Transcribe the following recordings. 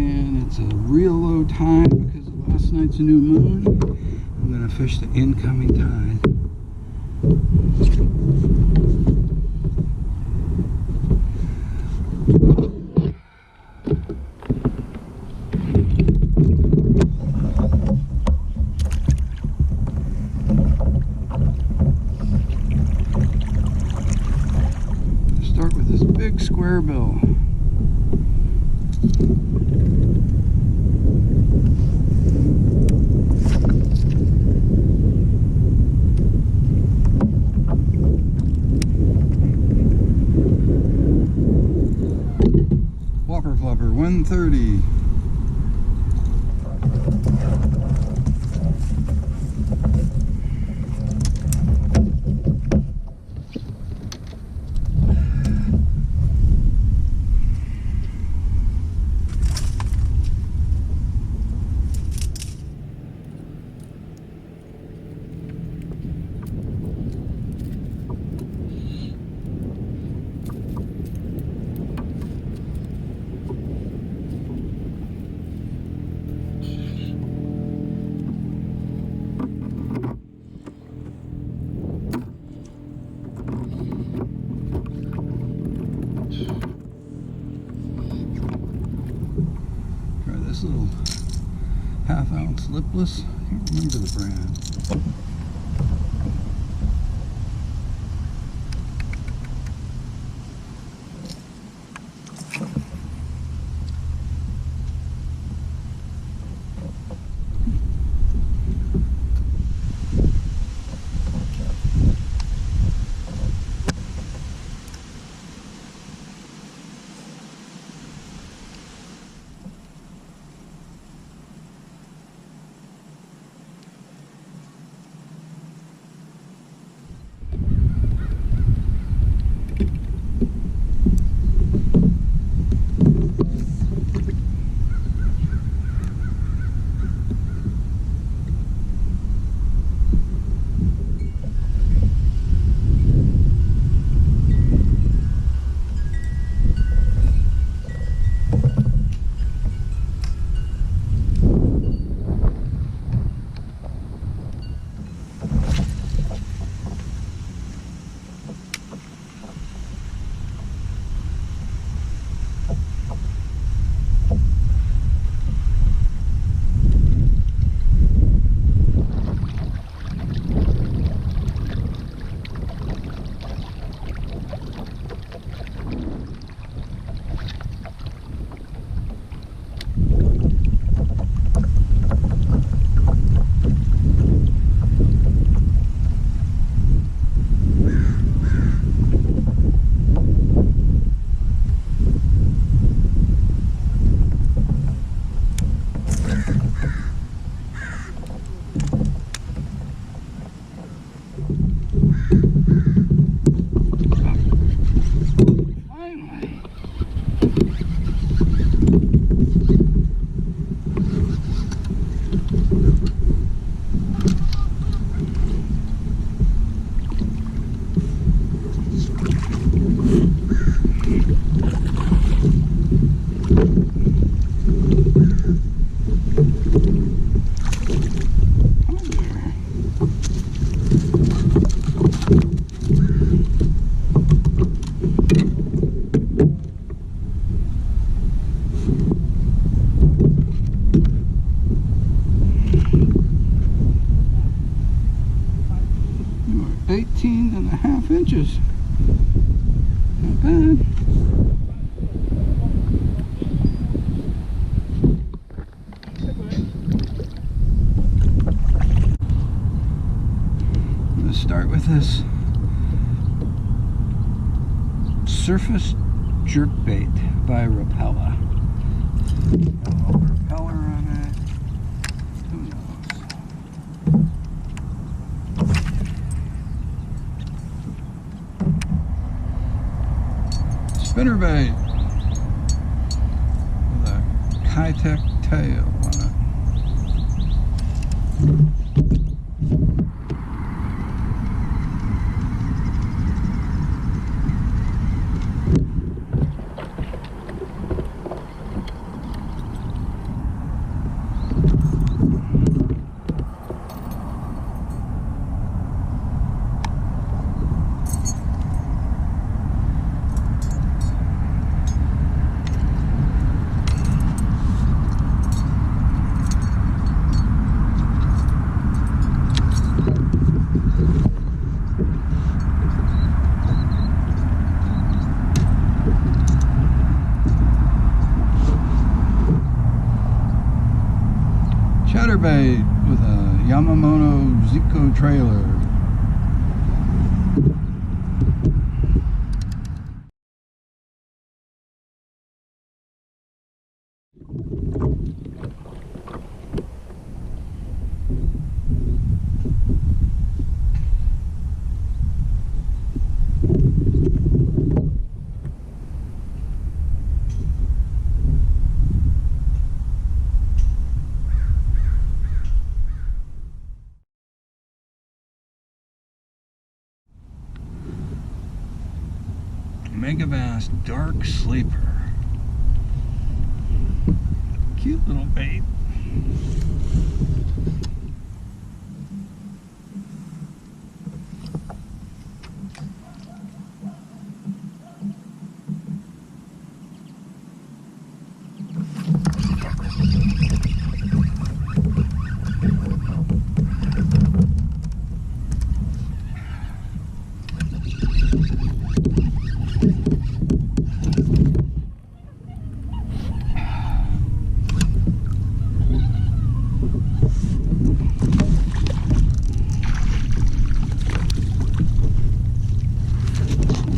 and it's a real low tide because of last night's new moon. I'm going to fish the incoming tide. Start with this big square bill. Whopper flopper 130. This little half-ounce lipless. I can't remember the brand. You are 18.5 inches. Not bad. I'm going to start with this surface jerkbait by Rapella. Got a little propeller on it. Who knows? Spinnerbait with a high-tech tail on it. spinnerbait with a Yamamoto Zico trailer. Megabass Dark Sleeper. Cute little bait.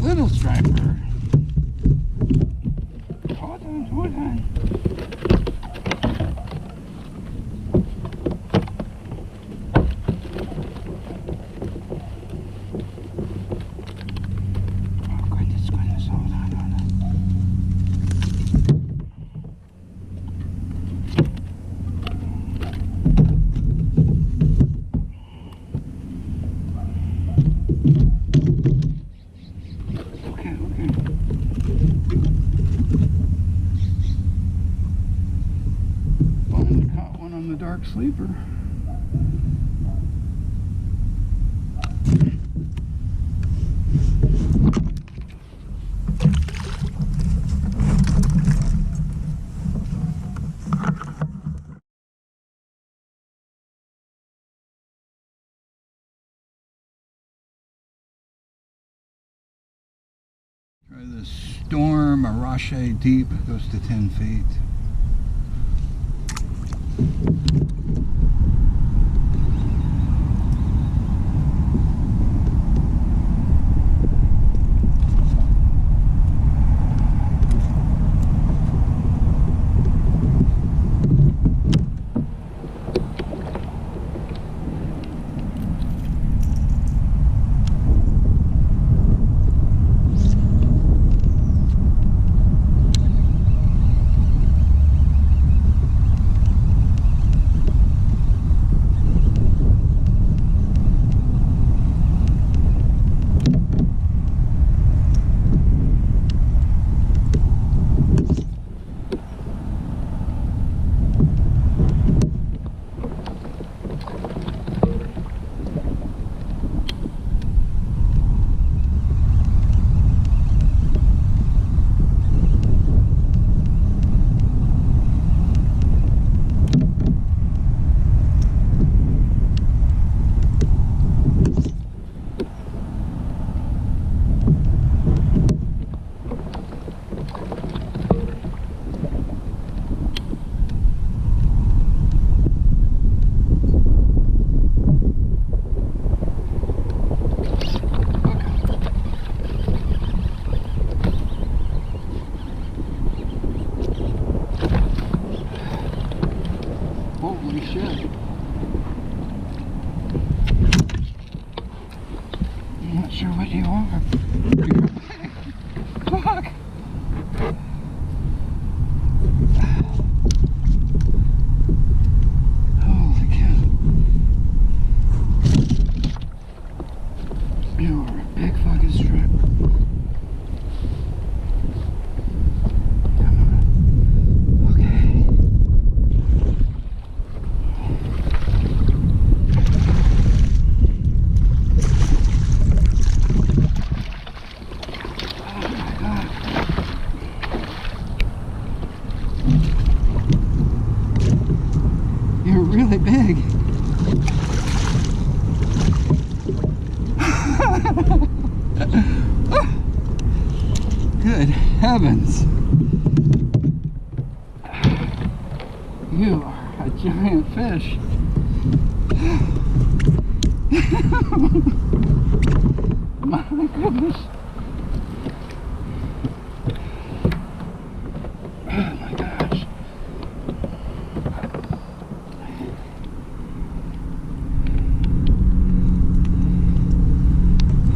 Little striper. Hold on, hold on. Oh, goodness, hold on, hold on. Caught one on the Dark Sleeper. Try the Storm Arashi deep, goes to 10 feet. Holy shit. I'm not sure what you are. Fuck. Holy cow. You are a big fucking striper. You're really big. Good heavens. You are a giant fish. My goodness. Oh my gosh.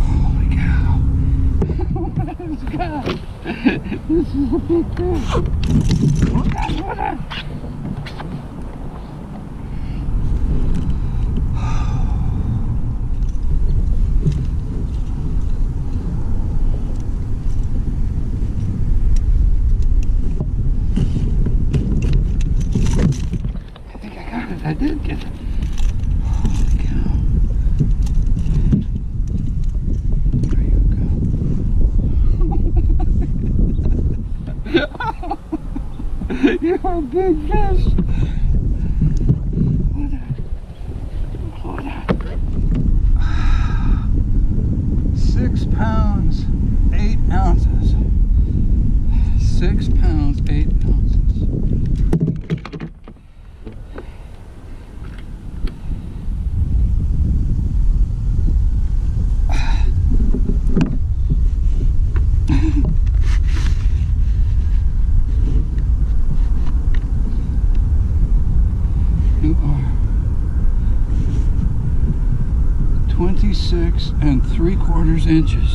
Holy cow. This guy. This is a big fish. Look at that. I did get it. Holy cow. There you go. You're a big fish. Hold on. 6 pounds, 8 ounces. 6 pounds, 8 ounces. You are 26 3/4 inches.